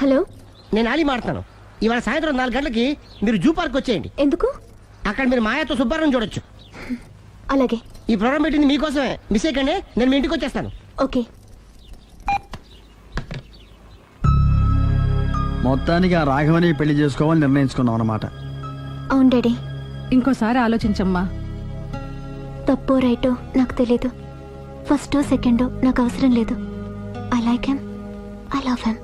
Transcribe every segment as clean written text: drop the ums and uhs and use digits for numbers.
Hello, నేను ఆలీ మాడుతున్నాను. ఇవాళ సాయంత్రం 4 గంటలకి మీరు జూ పార్క్ వచ్చేయండి. ఎందుకు? అక్కడ మీరు మాయాతో సుబ్బారావు చూడొచ్చు. అలాగే. ఈ ప్రోగ్రామ్ పెట్టింది మీకోసమే. మిస్ అయ్యకండి, నేను మీ ఇంటికి వచ్చేస్తాను. ఓకే. మొత్తానికి ఆ రాఘవని పెళ్లి చేసుకోవాలని నిర్ణయించుకున్నాం అన్నమాట. అవును డాడీ. ఇంకోసారి ఆలోచించమ్మా. తప్పో రైటో నాకు తెలీదు. ఫస్టో సెకండో నాకు అవసరం లేదు. I like him, I love him.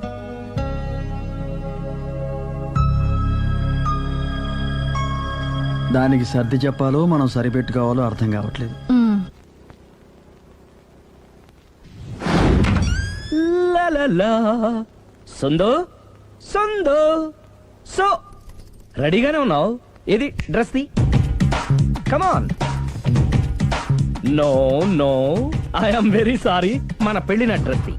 దానికి సర్ది చెప్పాలో మనం సరిపెట్టుకోవాలో అర్థం కావట్లేదు. సందో సందో సో రెడీగానే ఉన్నావు? ఇది డ్రెస్ ది. Come on. No no, I'm very sorry. మన పెళ్లిన డ్రెస్ ది.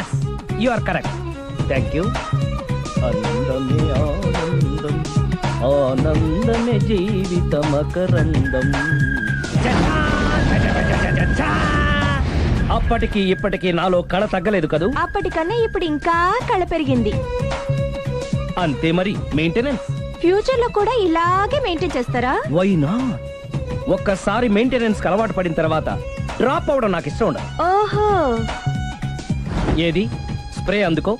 Yes, you are correct. Thank you. ఆనందమే ఆనందం, ఆనందమే జీవితమకరందం. అప్పటికి ఇప్పటికి నాలో కళ తగ్గలేదు కదూ? అప్పటికన్నా ఇప్పుడు ఇంకా కళ పెరిగింది. అంతే మరి. మెయింటెనెన్స్ ఫ్యూచర్ లో కూడా ఇలాగే మెయింటైన్ చేస్తారా? Why not? ఒక్కసారి మెయింటెనెన్స్ అలవాటు పడిన తర్వాత డ్రాప్ అవడం నాకు ఇష్టం ఉండదు. ఓహో. ఏది స్ప్రే అందుకో.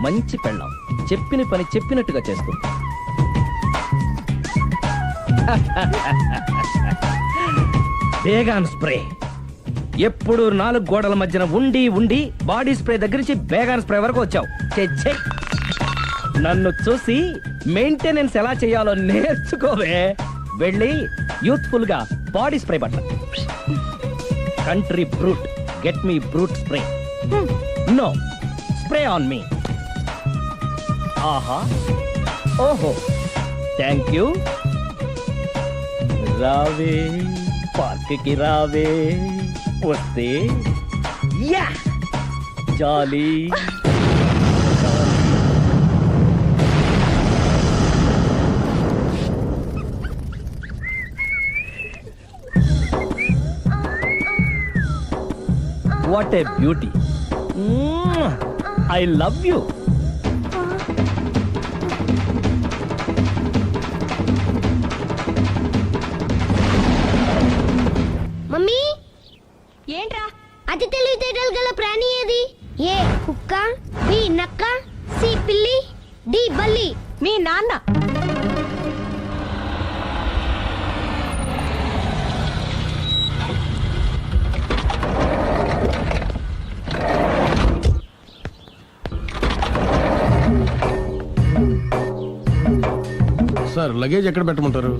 మంచి పెళ్ళాం, చెప్పిన పని చెప్పినట్టుగా చేస్తుంది. Baygon spray. ఎప్పుడు 4 గోడల మధ్యన ఉండి ఉండి బాడీ స్ప్రే దగ్గర నుంచి బేగాన్ స్ప్రే వరకు వచ్చావు. ఛే, నన్ను చూసి మెయింటెనెన్స్ ఎలా చేయాలో నేర్చుకోవే. వెళ్ళి యూత్ఫుల్ గా బాడీ స్ప్రే పట్ల. Country brut, get me brut spray. No, spray on me. ఆహా, ఓహో, థ్యాంక్ యూ. రావే పార్క్ కి రావే, వస్తే యా jolly. What a beauty. I love you. Mummy, ఏంట్రా? అతి తెలివితేటలు గల ప్రాణి ఏది? ఏ కుక్క, బి నక్క, సి పిల్లి, డి బల్లి. మీ నాన్న. సార్, లగేజ్ ఎక్కడ పెట్టమంటారు?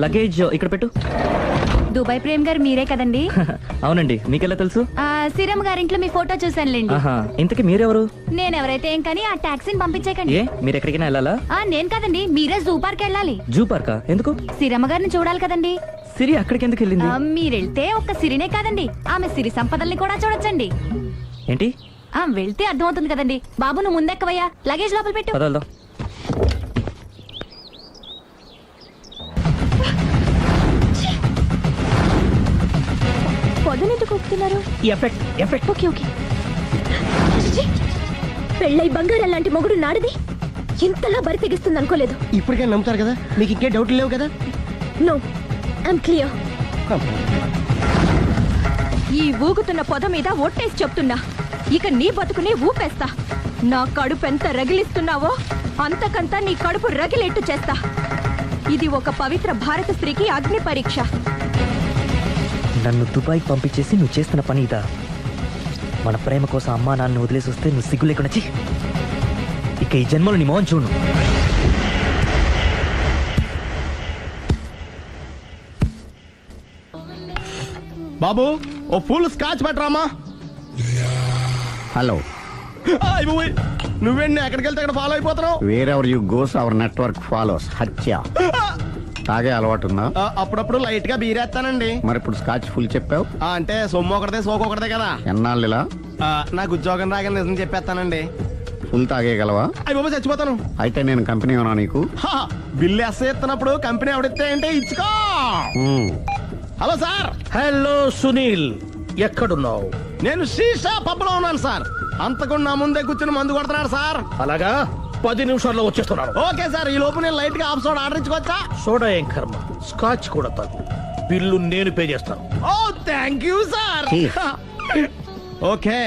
లగేజ్ ఇక్కడ పెట్టు. దుబాయ్ ప్రేమ్ గారు మీరే కదండి? అవునండి, మీకెలా తెలుసు? శ్రీరామ్ గారింట్లో మీ ఫోటో చూసానులేండి. ఇంతకీ మీరెవరు? నేనెవరైతే ఏం కానీ ఆ టాక్సీని పంపించేకండి. ఏ, మీరు ఎక్కడికైనా వెళ్ళాలా? నేను కదండి, మీరే జూ పార్క్ వెళ్ళాలి. జూ పార్కా? ఎందుకు? శ్రీరమ్మ గారిని చూడాలి కదండి. సిరి అక్కడికి ఎందుకు వెళ్ళింది? మీరెళ్తే ఒక్క సిరినే కాదండి, ఆమె సిరి సంపదల్ని కూడా చూడొచ్చండి. ఏంటి? వెళ్తే అర్థమవుతుంది కదండి. బాబు, నువ్వు ముందెక్కవయ్యా, లగేజ్ లోపల పెట్టు. పదల్దాం. పొద్దునెందుకు ఒప్పుతున్నారు? Effect effect. Okay okay. పెళ్ళై బంగారం లాంటి మొగుడు నాడిది ఇంతలా బరి తెగిస్తుంది అనుకోలేదు. ఇప్పటికే నమ్ముతారు కదా, మీకు ఇంకే డౌట్లు లేవు కదా? No, I'm clear. ఈ ఊగుతున్న పొద మీద ఒట్టేసి చెప్తున్నా, ఇక నీ బతుకునే ఊపేస్తా. నా కడుపు ఎంత రగిలిస్తున్నావో అంతకంతా నీ కడుపు రగిలేట్టు చేస్తా. ఇది ఒక పవిత్ర భారత స్త్రీకి అగ్ని పరీక్ష. నన్ను దుబాయ్ పంపించేసి నువ్వు చేస్తున్న పని ఇదా? మన ప్రేమ కోసం అమ్మా నాన్న వదిలేసి వస్తే నువ్వు సిగ్గు లేకుండా చి. ఇక ఈ జన్మలో నీ మోహన్ చూడు. బాబు, ఓ ఫుల్ స్కాచ్ పెట్టరామా. హలో, నువ్వేంటి ఎక్కడికి వెళ్తే అక్కడ ఫాలో అయిపోతున్నావు? Wherever you goes our network follows. హత్య. తాగే అలవాటు ఉందా? అప్పుడప్పుడు లైట్ గా బీరేస్తానండి. మరి ఇప్పుడు స్కాచ్ ఫుల్ చెప్పావు అంటే సొమ్ము ఒకటిదే సోకు ఒకటిదే కదా. ఎన్నాళ్ళు ఇలా? నాకు ఉద్యోగం రాగానే నిజం చెప్పేస్తానండి. ఫుల్ తాగేయగలవా? అయ్యి బాబు, చచ్చిపోతాను. అయితే నేను కంపెనీ ఉన్నా నీకు. బిల్లు ఎస్ ఎత్తినప్పుడు కంపెనీ ఎవడిస్తే అంటే ఇచ్చుకో. హలో సార్, హలో సునీల్, ఎక్కడున్నావు? నేను శీషా పబ్లో ఉన్నాను సార్. అంతకుండా నా ముందే కూర్చుని మందు కొడుతున్నాడు సార్. అలాగా, 10 నిమిషాల్లో వచ్చేస్తున్నాను. ఓకే సార్, ఈ లోపు నేను లైట్ గా హాఫ్ సోడా ఆర్డర్ ఇచ్చుకోవచ్చా? సోడా ఏం కర్మ, స్కాచ్ కూడా తాగు. బిల్లు నేను పే చేస్తాను. ఓ థ్యాంక్ యూ సార్. ఓకే,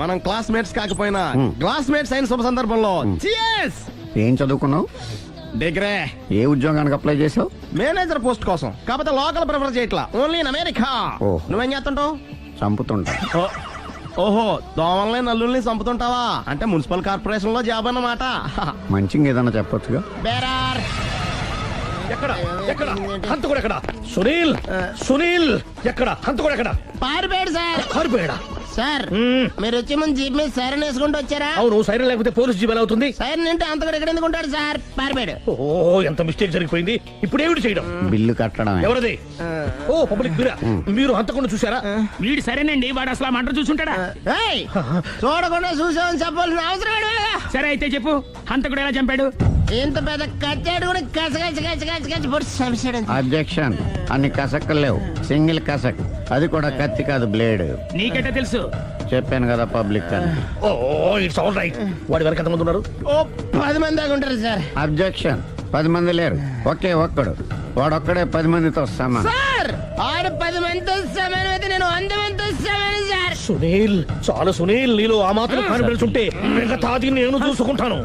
మనం క్లాస్మేట్స్ కాకపోయినా క్లాస్మేట్స్ అయిన శుభ సందర్భంలో cheers! ఏం చదువుకున్నావు? డిగ్రీ ఏ ఉద్యోగానికి అప్లై చేసావు? మేనేజర్ పోస్ట్ కోసం, కాకపోతే లోకల్ ప్రిఫర్ చేయట్లా, ఓన్లీ ఇన్ అమెరికా. ఓహో. నువ్వేం చేస్తుంటావు? చంపుతుంటా. ఓహో, దోమల్ని నల్లుల్ని చంపుతుంటావా? అంటే మున్సిపల్ కార్పొరేషన్ లో జాబ్ అన్నమాట. మంచిగా ఏదన్నా చెప్పొచ్చుగా. బేరార్. ఎక్కడ ఎక్కడ హంతకుడు ఎక్కడ? సునీల్, సునీల్ ఎక్కడ? హంతకుడు ఎక్కడ? పారిపోయాడు సార్. కారిపోయాడా? సార్, మీరు వచ్చే ముందు జీప్ మీద సైరన్ వేసుకుంటూ వచ్చారా? అవును, సైరన్ లేకపోతే పోలీస్ జీవన్ అవుతుంది. సైరన్ అంటే అంతకుడు ఎక్కడ ఎందుకు ఉంటాడు సార్? పారిపోయాడు. ఓ, ఎంత మిస్టేక్ జరిగిపోయింది. ఇప్పుడు ఏమిటి చేయడం? బిల్లు కట్టడమే. ఎవరది? ఓ, పబ్లిక్ మీరా? మీరు హంతకుండా చూసారా? వీడు సరేనండి, వాడు అసలు ఆ మంట చూసుంటాడా? ఏయ్, చూడకుండా చూసామని చెప్పాల్సిన అవసరం ఏంటి? సరే అయితే చెప్పు, హంతకుడు ఎలా చంపాడు? ఇంత పెద్ద కచ్చాడు కూడా కచ్చ పొడి సమస్యడు. అబ్జెక్షన్. అన్ని కసక్కలు లేవు, సింగిల్ కసక్. అది కూడా కత్తి కాదు, బ్లేడ్. నీకెట్టా తెలుసు? చెప్పాను కదా పబ్లిక్ అని. ఓ, ఇట్స్ ఆల్ రైట్. వాడి వరకు ఎంతమంది ఉన్నారు? ఓ 10 మంది దాకా ఉంటారు సార్. అబ్జెక్షన్. 10 మంది లేరు, ఒకే ఒక్కడు. వాడొక్కడే 10 మందితో సమానం. సార్, ఆడు 10 మందితో సమానం అయితే నేను 100 మందితో సమానం సార్. సునీల్, చాలు సునీల్, నీలో ఆ మాత్రం కాన్ఫిడెన్స్ ఉంటే మిగతాది నేను చూసుకుంటాను.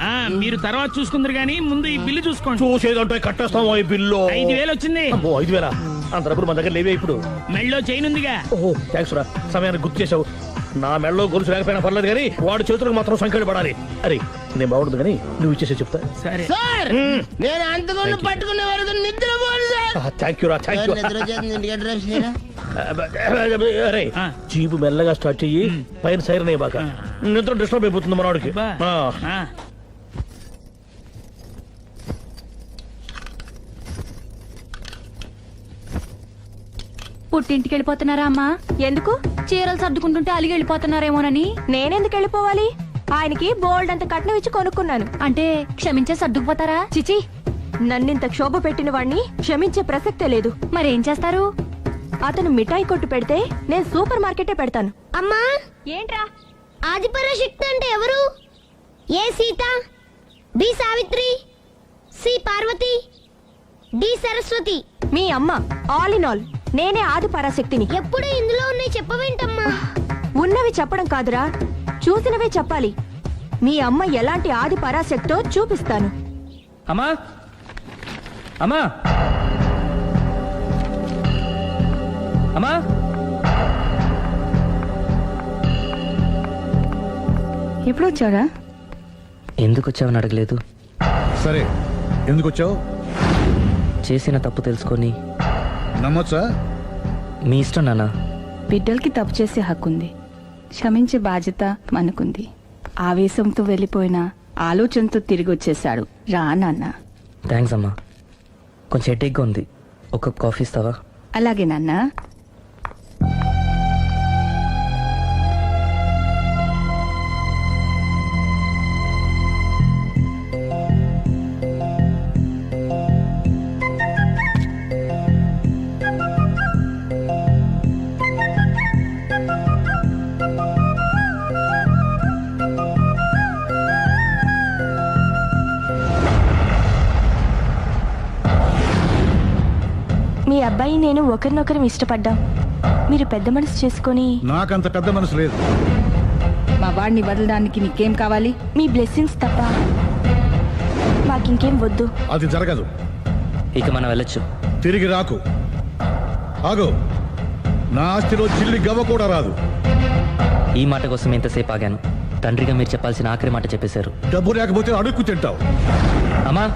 ఆ, మీరు తర్వాత చూసుకుందరు గానీ ముందు ఈ బిల్లు చూసుకోండి. చూసేదంటే కట్టేస్తాము ఈ బిల్లు. 5,000 వచ్చింది. అమ్మో, 5,000? అంత డబ్బులు మన దగ్గర లేవే ఇప్పుడు. మెళ్ళో చైన్ ఉందిగా. ఓహో, థ్యాంక్స్ రా, సమయానికి గుర్తు చేసావు. నా మెడలో గొలుసు లేకపోయినా పర్లేదు కానీ వాడి చేతులకు మాత్రం సంఖ్యలు పడాలి. అరే, నేను బాగుంటుంది కానీ నువ్వు ఇచ్చేసే చెప్తా. సరే. సార్, నేను అంతకుండా పట్టుకునే వరకు నిద్రపోను సార్. థ్యాంక్ యూ రా, థ్యాంక్ యూ. నిద్ర వచ్చేస్తుంది, ఇంటికి డ్రైవ్ చేయరా? అరే, ఆ. జీపు మెల్లగా స్టార్ట్ చెయ్యి, పైన సైరన్ అయ్యాక నిద్ర డిస్టర్బ్ అయిపోతుంది మనవాడికి. బా. ఆ, పుట్టింటికి వెళ్ళిపోతున్నారా అమ్మా? ఎందుకు? చీరలు సర్దుకుంటుంటే అలిగి వెళ్ళిపోతున్నారేమోనని. నేనెందుకు వెళ్ళిపోవాలి? ఆయనకి బోల్డ్ అంత కట్నం ఇచ్చి కొనుక్కున్నాను. అంటే క్షమించే సర్దుకుపోతారా? చిచి, నన్నింత క్షోభ పెట్టిన వాణ్ణి క్షమించే ప్రసక్తే లేదు. మరేం చేస్తారు? అతను మిఠాయి కొట్టు పెడితే నేను సూపర్ మార్కెటే పెడతాను. అమ్మా, ఏంట్రా? ఆదిపరాశక్తి అంటే ఎవరు? A Sita, B Savitri, C Parvati, D Saraswati. మీ అమ్మ. ఆల్ ఇన్ ఆల్ నేనే ఆది పరాశక్తిని. ఎప్పుడు ఇందులో ఉన్నాయి చెప్పవేంటమ్మా? ఉన్నవి చెప్పడం కాదురా, చూసినవే చెప్పాలి. మీ అమ్మ ఎలాంటి ఆది పరాశక్తో చూపిస్తాను. అమ్మా, అమ్మా, అమ్మా. ఎప్పుడు వచ్చారా? ఎందుకు వచ్చావని అడగలేదు. సరే, ఎందుకు వచ్చావు? చేసిన తప్పు తెలుసుకొని. నమ్మొచ్చా? మీ ఇష్టం నాన్న. బిడ్డలకి తప్పు చేసే హక్కుంది, క్షమించే బాధ్యత మనకుంది. ఆవేశంతో వెళ్ళిపోయిన ఆలోచనతో తిరిగి వచ్చేశాడు. రా నాన్న. థ్యాంక్స్ అమ్మా. కొంచెం హెడేక్గా ఉంది, ఒక కప్ కాఫీ ఇస్తావా? అలాగే నాన్న. మీ అబ్బాయి నేను ఒకరినొకరం ఇష్టపడ్డాం. మీరు పెద్ద మనసు చేసుకొని. నాకంత పెద్ద మనసు లేదు. మా వాడిని వదలడానికి నీకేం కావాలి? మీ బ్లెస్సింగ్స్ తప్ప మాకింకేం వద్దు. అది జరగదు. ఇక మనం వెళ్ళొచ్చు. తిరిగి రాకు. ఆగు. నా ఆస్తిలో చిల్లి గవ్వ కూడా రాదు. ఈ మాట కోసం ఎంతసేపు ఆగాను. తండ్రిగా మీరు చెప్పాల్సిన ఆఖరి మాట చెప్పేశారు. డబ్బు లేకపోతే అడుక్కు తింటావు. అమ్మా,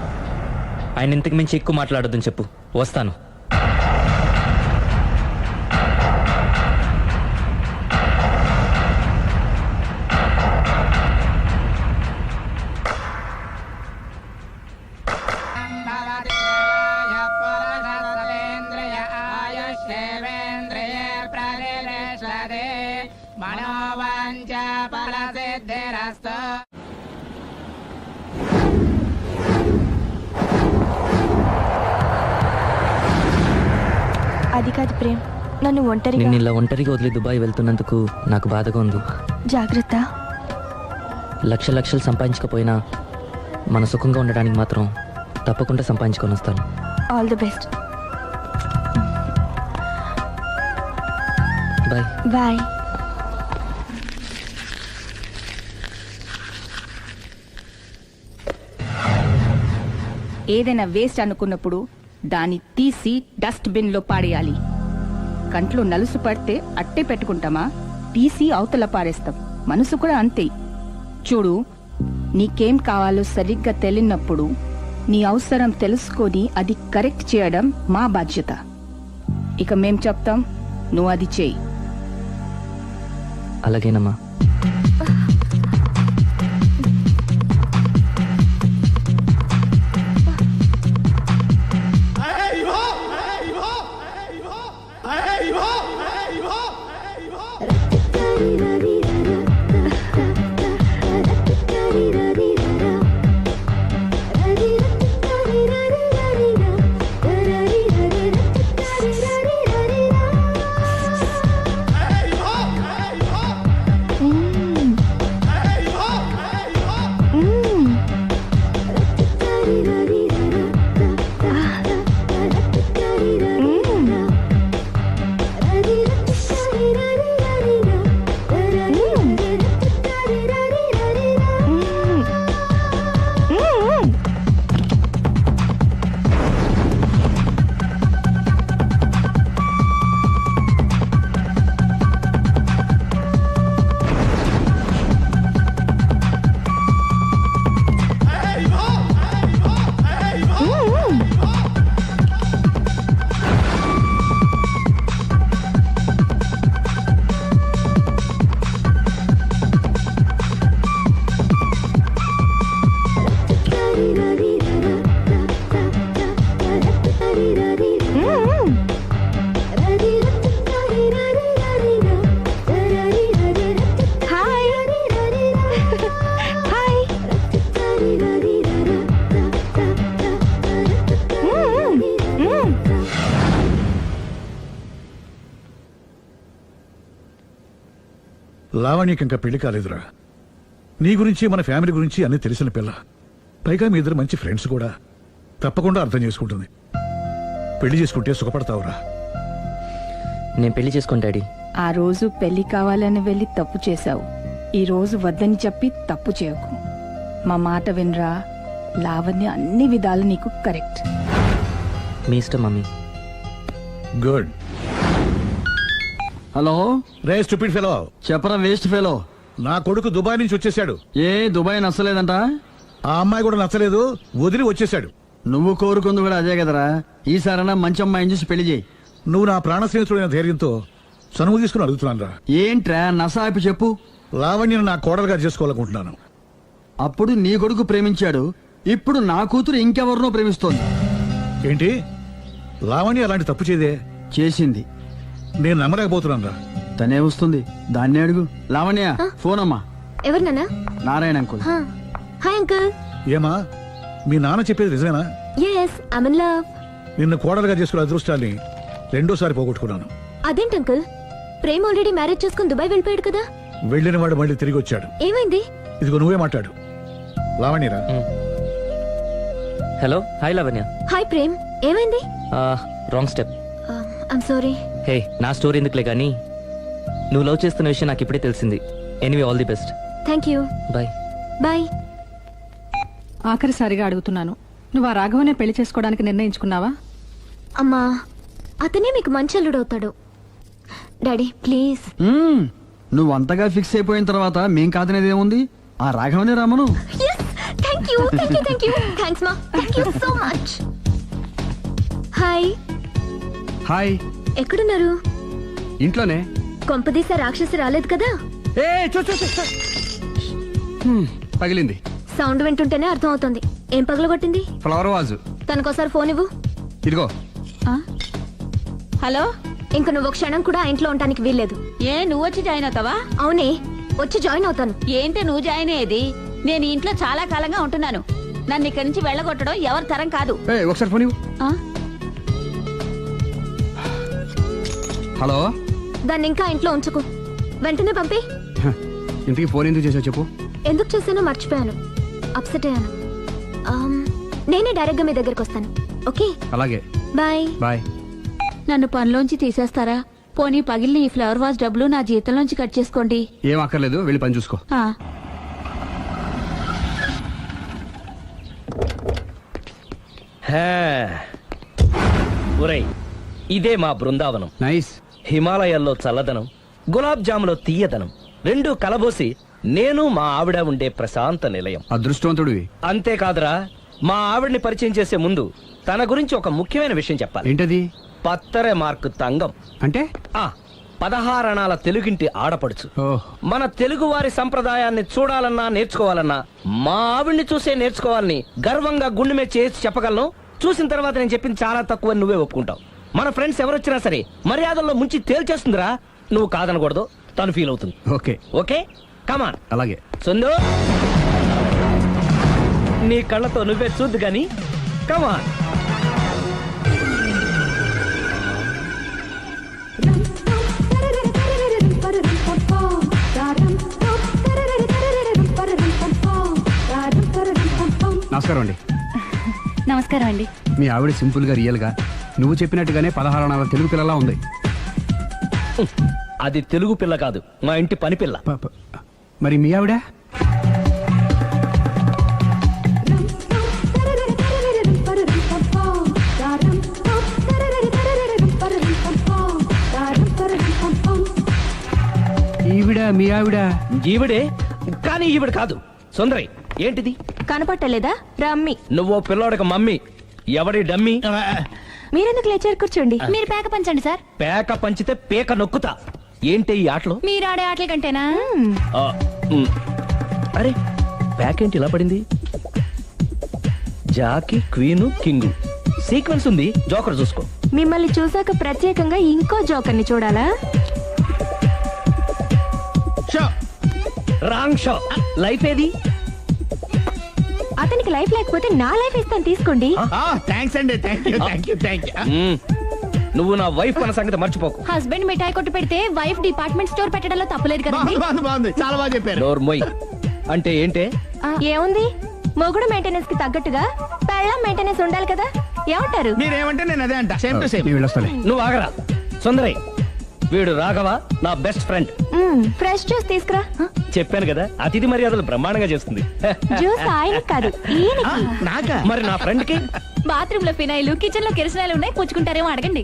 ఆయన ఇంతకు మించి ఎక్కువ మాట్లాడొద్దని చెప్పు. వస్తాను. అది కాదు ప్రేమ్, నన్ను ఒంటరిగా నిన్ను ఇలా ఒంటరిగా వదిలి దుబాయ్ వెళ్తున్నందుకు నాకు బాధగా ఉంది. జాగ్రత్త. లక్షలు సంపాదించకపోయినా మన సుఖంగా ఉండడానికి మాత్రం తప్పకుండా సంపాదించుకొని వస్తాను. All the best. Bye. Bye. ఏదైనా వేస్ట్ అనుకున్నప్పుడు దాన్ని తీసి డస్ట్ బిన్ లో పాడేయాలి. కంట్లో నలుసు పడితే అట్టే పెట్టుకుంటామా, తీసి అవతల పారేస్తాం. మనసు కూడా అంతే. చూడు, నీకేం కావాలో సరిగ్గా తెలియనప్పుడు నీ అవసరం తెలుసుకొని అది కరెక్ట్ చేయడం మా బాధ్యత. ఇక మేం చెప్తాం, నువ్వు అది చేయి. అలాగేనమ్మా. లావణ్యకి ఇంకా పెళ్లి కాలేదురా. నీ గురించి మన ఫ్యామిలీ గురించి అన్నీ తెలిసిన పిల్ల. పైగా మీ ఇద్దరు మంచి ఫ్రెండ్స్ కూడా. తప్పకుండా అర్థం చేసుకుంటుంది. పెళ్లి చేసుకుంటే సుఖపడతావురా. నేను పెళ్లి చేసుకోను డాడీ. ఆ రోజు పెళ్లి కావాలని వెళ్ళి తప్పు చేశావు. ఈ రోజు వద్దని చెప్పి తప్పు చేయకు. మా మాట వినరా. లావణ్య అన్ని విధాలు నీకు కరెక్ట్. మీ ఇష్టం మమ్మీ. గుడ్. హలో, రే స్టూపిడ్ ఫెలో. చెప్పరా వేస్ట్ ఫెలో. నా కొడుకు దుబాయ్ నుంచి వచ్చేసాడు. ఏ దుబాయ్ నచ్చలేదంట? ఆ అమ్మాయి కూడా నచ్చలేదు, వదిలి వచ్చేసాడు. నువ్వు కోరుకుంది కూడా అదే కదరా. ఈసారైనా మంచి అమ్మాయిని చూసి పెళ్లి చేయి. నువ్వు నా ప్రాణ స్నేహితుడైన ధైర్యంతో చనువు తీసుకుని అడుగుతున్నాను రా. ఏంట్రా నసాపి చెప్పు. లావణ్యను నా కోడలుగా చేసుకోవాలనుకుంటున్నాను. అప్పుడు నీ కొడుకు ప్రేమించాడు, ఇప్పుడు నా కూతురు ఇంకెవరినో ప్రేమిస్తోంది. ఏంటి? లావణ్య అలాంటి తప్పు చేయదే. చేసింది. నేను నమ్మలేకపోతున్నాను రా. తనే వస్తుంది, దాన్నే అడుగు. లావణ్య, ఫోన్ అమ్మా. ఎవరు నాన్న? నారాయణ అంకుల్. Hi uncle. ఏమా, మీ నాన్న చెప్పేది నిజమేనా? Yes, I'm in love. నిన్ను కోడలుగా చేసుకునే అదృష్టాన్ని రెండోసారి పోగొట్టుకున్నాను. అదేంటి అంకుల్? ప్రేమ్ ఆల్రెడీ మ్యారేజ్ చేసుకుని దుబాయ్ వెళ్ళిపోయాడు కదా. వెళ్ళిన వాడు మళ్ళీ తిరిగి వచ్చాడు. ఏమైంది? ఇదిగో నువ్వే మాట్లాడు. లావణ్యరా. Hello. Hi Lavanya. Hi Prem, ఏమైంది? Wrong step. I'm sorry. Hey, నా స్టోరీ ఎందుకులే కానీ నువ్వు లవ్ చేస్తున్న విషయం నాకు ఇప్పుడే తెలిసింది. Anyway, all the best. Thank you. Bye. Bye. ఆఖరిసారిగా అడుగుతున్నాను, నువ్వు ఆ రాఘవనే పెళ్లి చేసుకోవడానికి నిర్ణయించుకున్నావా? అమ్మా, అతనే మీకు మంచి అల్లుడవుతాడు. Daddy please. నువ్వు అంతగా ఫిక్స్ అయిపోయిన తర్వాత మేం కాదనేది ఏముంది? ఆ రాఘవనే రామను. Thank you, thank you, thank you. Thanks మా, thank you so much. Hi. Hi. ఎక్కడున్నారు? ఇంట్లోనే. కొంపదీసా రాక్షసి రాలేదు కదా? పగిలింది. సౌండ్ వింటుంటేనే అర్థం అవుతుంది. ఏం పగలగొట్టింది? Flower vase. తనకోసారి ఫోన్ ఇవ్వు. ఇదిగో. హలో. ఇంక నువ్వు ఒక క్షణం కూడా ఆ ఇంట్లో ఉండడానికి వీల్లేదు. ఏ, నువ్వు వచ్చి జాయిన్ అవుతావా? అవునే, వచ్చి జాయిన్ అవుతాను. ఏంటి నువ్వు జాయిన్ అయ్యేది? నేను ఈ ఇంట్లో చాలా కాలంగా ఉంటున్నాను. నన్ను ఇక్కడి నుంచి వెళ్ళగొట్టడం ఎవరి తరం కాదు. ఒకసారి ఫోన్ ఇవ్వు. హలో. దాన్ని ఇంకా ఇంట్లో ఉంచుకో, వెంటనే పంపి. ఇంటికి ఫోన్ ఎందుకు చేసావు చెప్పు. ఎందుకు చేశానో మర్చిపోయాను, అప్సెట్ అయ్యాను. నేనే డైరెక్ట్ గా మీ దగ్గరకు వస్తాను. ఓకే, అలాగే, బాయ్. బాయ్. నన్ను పనిలోంచి తీసేస్తారా? పోనీ పగిలిన ఈ ఫ్లవర్ వాజ్ డబ్బులు నా జీతంలోంచి కట్ చేసుకోండి. ఏం అక్కర్లేదు, వెళ్ళి పని చూసుకో. ఒరేయ్, ఇదే మా బృందావనం. నైస్. హిమాలయాల్లో చల్లదనం, గులాబ్ జాములో తీయదనం రెండు కలబోసి నేను మా ఆవిడ ఉండే ప్రశాంత నిలయం. అదృష్టవంతుడివి. అంతేకాదురా, మా ఆవిడ్ని పరిచయం చేసే ముందు తన గురించి ఒక ముఖ్యమైన విషయం చెప్పాలి. ఏంటది? పత్తరె మార్కు తంగం అంటే 16 అణాల తెలుగింటి ఆడపడుచు. మన తెలుగు వారి సంప్రదాయాన్ని చూడాలన్నా నేర్చుకోవాలన్నా మా ఆవిడ్ని చూసే నేర్చుకోవాలని గర్వంగా గుండె మీద చేసి చెప్పగలను. చూసిన తర్వాత నేను చెప్పింది చాలా తక్కువ, నువ్వే ఒప్పుకుంటావు. మన ఫ్రెండ్స్ ఎవరొచ్చినా సరే మర్యాదల్లో ముంచి తేల్చేస్తుందిరా. నువ్వు కాదనకూడదు, తను ఫీల్ అవుతుంది. ఓకే ఓకే, కమాన్. అలాగే. సుందు, నీ కళ్ళతో నువ్వే చూద్దు గాని, కమాన్. నమస్కారం అండి. నమస్కారం అండి. మీ ఆవిడ సింపుల్ గా రియల్ గా నువ్వు చెప్పినట్టుగానే 16 అణాల తెలుగు పిల్లలా ఉంది. అది తెలుగు పిల్ల కాదు, మా ఇంటి పని పిల్ల. మరి మీ ఆవిడ? ఈవిడ మీ ఆవిడ? ఈవిడే, కానీ ఈవిడ కాదు. సుందరి, ఏంటిది కనపట్టలేదా? రమ్మి. నువ్వు పిల్లోడికి మమ్మీ, ఎవడి డమ్మీ? మీరెందుకు లేచారు? కూర్చోండి. మీరు పేక పంచండి సార్. పేక పంచితే పేక నొక్కుతా. ఏంటి ఈ ఆటలు? మీరు ఆడే ఆటల కంటేనా? అరే, పేక ఏంటి ఇలా పడింది? జాకి, క్వీను, కింగు సీక్వెన్స్ ఉంది. జోకర్ చూసుకో. మిమ్మల్ని చూసాక ప్రత్యేకంగా ఇంకో జోకర్ని చూడాలా? Wrong show. లైఫ్ ఏది? అతనికి లైఫ్ లేకపోతే నా లైఫ్ ఇస్తాను, తీసుకోండి. థ్యాంక్స్ అండి. Thank you. నువ్వు నా వైఫ్ అన్న సంగతి మర్చిపోకు. హస్బెండ్ మిఠాయి కొట్టు పెడితే వైఫ్ డిపార్ట్మెంట్ స్టోర్ పెట్టడంలో తప్పలేదు కదా? బాగుంది, చాలా బాగా చెప్పారు. డోర్ మొయ్. అంటే ఏంటే? ఏముంది, మొగుడు మెయింటెనెన్స్ కి తగ్గట్టుగా పెళ్ళాం మెయింటెనెన్స్ ఉండాలి కదా. ఏమంటారు? మీరేమంటే నేను అదే అంట. Same to same. నువ్వు ఆగరా. సుందరి, వీడు రాఘవ, నా బెస్ట్ ఫ్రెండ్. ఫ్రెష్ జ్యూస్ తీసుకురా. చెప్పాను కదా, అతిథి మర్యాదలు బ్రహ్మాండంగా చేస్తుంది. జ్యూస్ ఆయన కాదు, నాకా? మరి నా ఫ్రెండ్ కి బాత్రూమ్ లో ఫినాయిల్, కిచెన్ లో కిరసనాయిలు ఉన్నాయి, పుచ్చుకుంటారేమో అడగండి.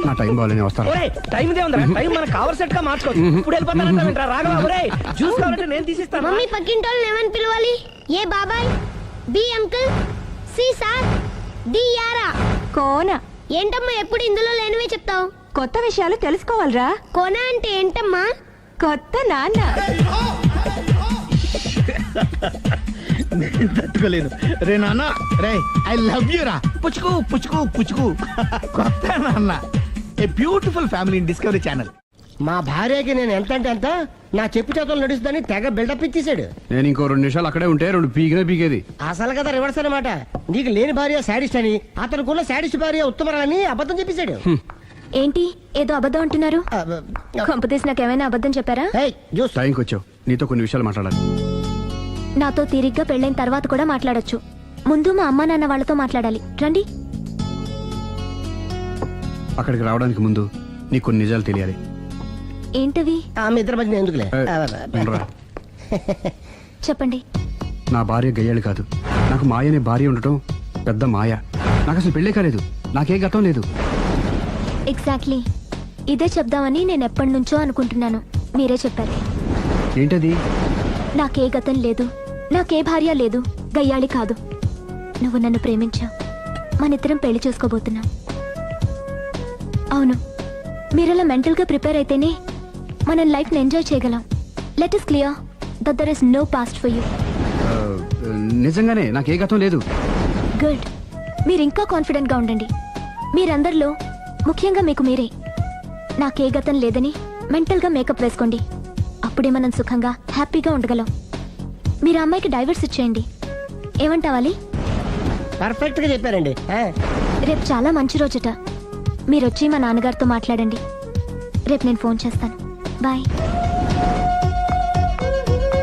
నా టైం బాగాలేని వస్తాను. టైం ఇదే ఉందా? టైం మన కవర్ సెట్ గా మార్చుకోవచ్చు. ఇప్పుడు వెళ్ళిపోతానంటా రాఘవ. జ్యూస్ కావాలంటే నేను తీసిస్తాను. మమ్మీ పక్కింటోళ్ళని ఏమని పిలవాలి? ఏ బాబాయ్, B uncle, C sir, D యారా. కోన. ఏంటమ్మా ఎప్పుడు ఇందులో లేనివే చెప్తావు? కొత్త విషయాలు తెలుసుకోవాలరా. కోన అంటే ఏంటమ్మా? కొత్త నాన్న. తట్టుకోలేను రే నాన్న. రే, ఐ లవ్ యూ రా. పుచ్చుకు పుచ్చుకు పుచ్చుకు. కొత్త నాన్న. A beautiful family in discovery channel. మా భార్యకి నేను ఎంత అంటే అంత నా చెప్పు చేతులు నడుస్తుందని తెగ బిల్డప్ ఇచ్చేసాడు. నేను ఇంకో 2 నిమిషాలు అక్కడే ఉంటే 2 పీకేది. అసలు కదా రివర్స్ అనమాట. నీకు లేని భార్య శాడిస్ట్ అని, అతనుకున్న శాడిస్ట్ భార్య ఉత్తమరాలని అబద్ధం చెప్పేశాడు. ఏంటి ఏదో అబద్ధం అంటున్నారు? కొంపతీసి నాకేమైనా అబద్ధం చెప్పారా? టైంకి వచ్చావు, నీతో కొన్ని విషయాలు మాట్లాడాలి. నాతో తీరిగ్గా పెళ్ళైన తర్వాత కూడా మాట్లాడొచ్చు. ముందు మా అమ్మా నాన్న వాళ్ళతో మాట్లాడాలి. రండి. అక్కడికి రావడానికి ముందు నీకు కొన్ని నిజాలు తెలియాలి. ఏంటవి? ఆమె ఇద్దరి మధ్య ఎందుకులే. చెప్పండి. నా భార్య గయ్యాళి కాదు. నాకు మాయ అనే భార్య ఉండటం పెద్ద మాయ. నాకు అసలు పెళ్ళే కాలేదు, నాకే గతం లేదు. ఎగ్జాక్ట్లీ ఇదే చెప్దామని నేను ఎప్పటి నుంచో అనుకుంటున్నాను. మీరే చెప్పారు. ఏంటది? నాకే గతం లేదు, నాకే భార్య లేదు, గయ్యాళి కాదు. నువ్వు నన్ను ప్రేమించావు, మనిద్దరం పెళ్లి చేసుకోబోతున్నాం. అవును, మీరలా మెంటల్గా ప్రిపేర్ అయితేనే మనం లైఫ్ని ఎంజాయ్ చేయగలం. Let us clear that there is no past for you. నిజంగానే నాకే గతం లేదు. గుడ్. మీరు ఇంకా కాన్ఫిడెంట్గా ఉండండి. మీరందరిలో ముఖ్యంగా మీకు మీరే. నాకే గతం లేదని మెంటల్గా మేకప్ వేసుకోండి. అప్పుడే మనం సుఖంగా హ్యాపీగా ఉండగలం. మీరు అమ్మాయికి డైవర్స్ ఇచ్చేయండి. ఏమంటావాలి? పర్ఫెక్ట్ గా చెప్పారండి. రేపు చాలా మంచి రోజుట. మీరొచ్చి మా నాన్నగారితో మాట్లాడండి. రేపు నేను ఫోన్ చేస్తాను. బాయ్.